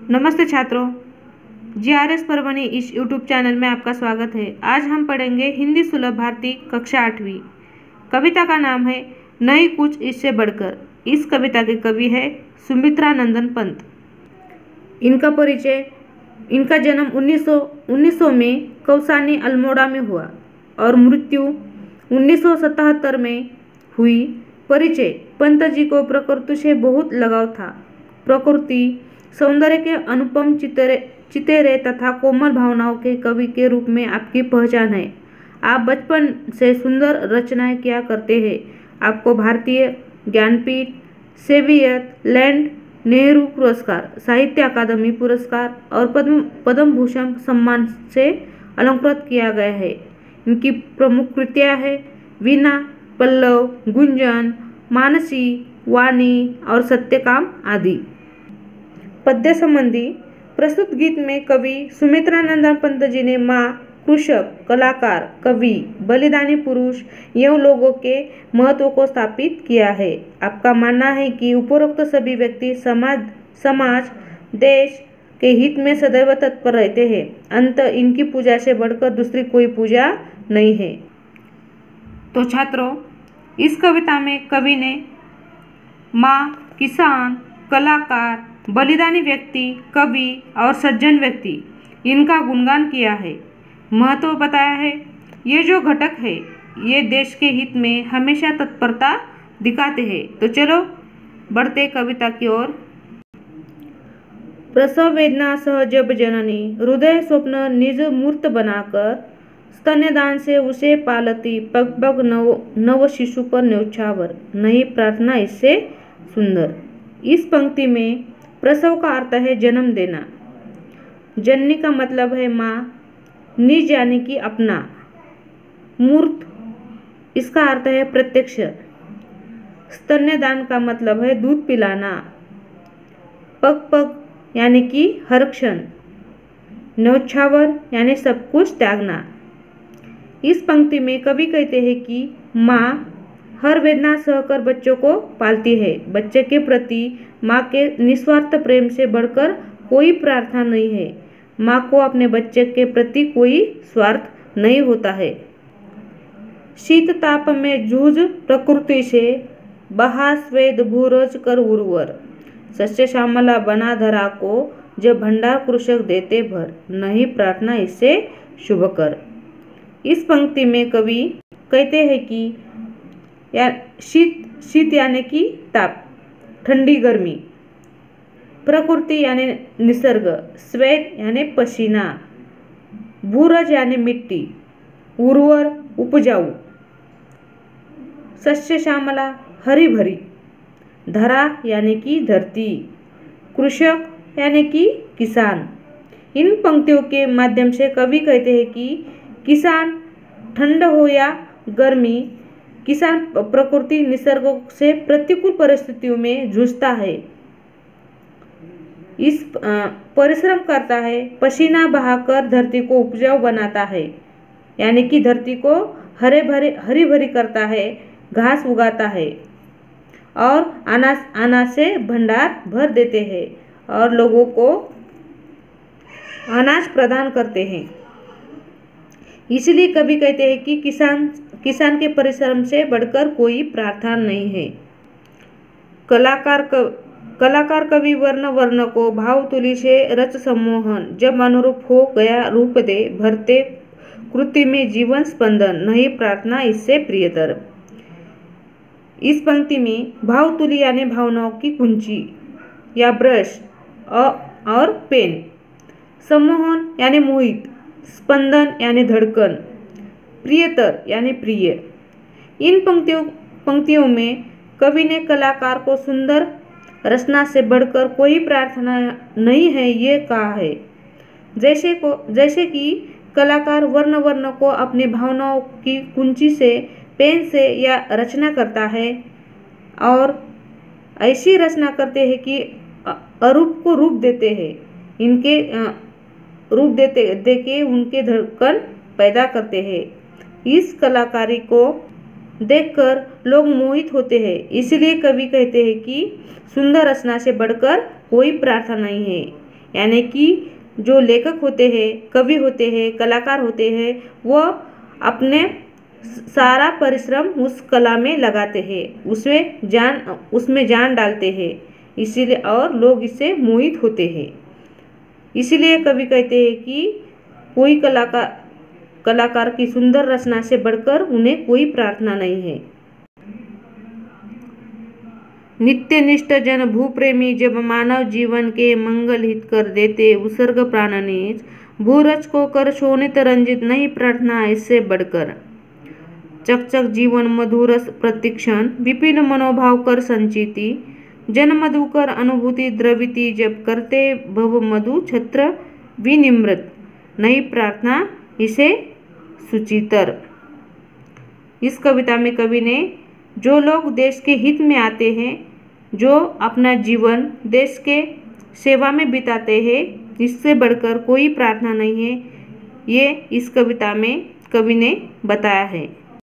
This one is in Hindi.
नमस्ते छात्रों, जीआरएस परभणी इस यूट्यूब चैनल में आपका स्वागत है। आज हम पढ़ेंगे हिंदी सुलभ भारती कक्षा 8वीं। कविता का नाम है नहीं कुछ इससे बढ़कर। इस कविता के कवि है सुमित्रा नंदन पंत। इनका परिचय, इनका जन्म 1900 में कौसानी अल्मोड़ा में हुआ और मृत्यु 1977 में हुई। परिचय, पंत जी को प्रकृति से बहुत लगाव था। प्रकृति सौंदर्य के अनुपम चितेरे तथा कोमल भावनाओं के कवि के रूप में आपकी पहचान है। आप बचपन से सुंदर रचनाएं किया करते हैं। आपको भारतीय ज्ञानपीठ, सेवियत लैंड नेहरू पुरस्कार, साहित्य अकादमी पुरस्कार और पद्म भूषण सम्मान से अलंकृत किया गया है। इनकी प्रमुख कृतियां हैं वीणा, पल्लव, गुंजन, मानसी, वाणी और सत्यकाम आदि। पद्य संबंधी प्रस्तुत गीत में कवि सुमित्रा नंदन पंत जी ने माँ, कृषक, कलाकार, कवि, बलिदानी पुरुष एवं लोगों के महत्व को स्थापित किया है। आपका मानना है कि उपरोक्त सभी व्यक्ति समाज, देश के हित में सदैव तत्पर रहते हैं। अंत इनकी पूजा से बढ़कर दूसरी कोई पूजा नहीं है। तो छात्रों, इस कविता में कवि ने माँ, किसान, कलाकार, बलिदानी व्यक्ति, कवि और सज्जन व्यक्ति इनका गुणगान किया है, महत्व बताया है। ये जो घटक है ये देश के हित में हमेशा तत्परता दिखाते हैं। तो चलो बढ़ते कविता की ओर। प्रसव वेदना सह जब जननी हृदय स्वप्न निज मूर्त बनाकर स्तन्यदान से उसे पालती पग पग नव शिशु पर न्यौछावर, नहीं प्रार्थना इससे सुंदर। इस पंक्ति में प्रसव का अर्थ है जन्म देना, जननी का मतलब है माँ, निज यानी कि अपना, मूर्त इसका अर्थ है प्रत्यक्ष, स्तन्यदान का मतलब है दूध पिलाना, पग पग यानी कि हर क्षण, न्यौछावर यानी सब कुछ त्यागना। इस पंक्ति में कवि कहते हैं कि माँ हर वेदना सहकर बच्चों को पालती है। बच्चे के प्रति माँ के निस्वार्थ प्रेम से बढ़कर कोई प्रार्थना नहीं है। माँ को अपने बच्चे के प्रति कोई स्वार्थ नहीं होता है। शीत ताप में जूझ प्रकृति से बहा स्वेद भूरज कर उर्वर, सस्य श्यामला बना धरा को जब भंडार कृषक देते भर, नहीं प्रार्थना इससे शुभ कर। इस पंक्ति में कवि कहते हैं कि शीत यानी कि ताप, ठंडी गर्मी, प्रकृति यानी निसर्ग, स्वेद यानी पसीना, भूरज यानी मिट्टी, उर्वर उपजाऊ, सस्य श्यामला हरी भरी, धरा यानी कि धरती, कृषक यानी कि किसान। इन पंक्तियों के माध्यम से कवि कहते हैं कि किसान ठंड हो या गर्मी, किसान प्रकृति निसर्ग से प्रतिकूल परिस्थितियों में जूझता है, इस परिश्रम करता है, पसीना बहाकर धरती को उपजाऊ बनाता है, यानी कि धरती को हरी भरी करता है, घास उगाता है और अनाज से भंडार भर देते हैं और लोगों को अनाज प्रदान करते हैं। इसलिए कवि कहते हैं कि किसान के परिश्रम से बढ़कर कोई प्रार्थना नहीं है। कलाकार कवि वर्ण को भाव तुली से रच सम्मोहन, जब अनुरूप हो गया रूप दे भरते कृति में जीवन स्पंदन, नहीं प्रार्थना इससे प्रियतर। इस पंक्ति में भाव तुली यानी भावनाओं की कुंजी या ब्रश और पेन, सम्मोहन यानी मोहित, स्पंदन यानी धड़कन, प्रियतर यानी प्रिय। इन पंक्तियों में कवि ने कलाकार को सुंदर रचना से बढ़कर कोई प्रार्थना नहीं है ये कहा है। जैसे कि कलाकार वर्ण को अपनी भावनाओं की कुंजी से, पेन से या रचना करता है और ऐसी रचना करते हैं कि अरूप को रूप देते हैं, इनके रूप देके उनके धड़कन पैदा करते हैं। इस कलाकारी को देखकर लोग मोहित होते हैं। इसलिए कवि कहते हैं कि सुंदर रचना से बढ़कर कोई प्रार्थना नहीं है। यानी कि जो लेखक होते हैं, कवि होते हैं, कलाकार होते हैं, वह अपने सारा परिश्रम उस कला में लगाते हैं, उसमें जान डालते हैं, इसीलिए और लोग इससे मोहित होते हैं। इसीलिए कवि कहते हैं कि कोई कलाकार की सुंदर रचना से बढ़कर उन्हें कोई प्रार्थना नहीं है। नित्यनिष्ठ जन भूप्रेमी जब मानव जीवन के मंगल हित कर देते उसर्ग प्राणनीच, भूरज को कर शोणित रंजित नहीं प्रार्थना इससे बढ़कर। चकचक जीवन मधुरस प्रतिक्षण विपिन मनोभाव कर संचिति, जन मधुकर अनुभूति द्रविती जब करते भव मधु छत्र विनिमृत, नहीं प्रार्थना इसे सुचितर। इस कविता में कवि ने जो लोग देश के हित में आते हैं, जो अपना जीवन देश के सेवा में बिताते हैं, इससे बढ़कर कोई प्रार्थना नहीं है, ये इस कविता में कवि ने बताया है।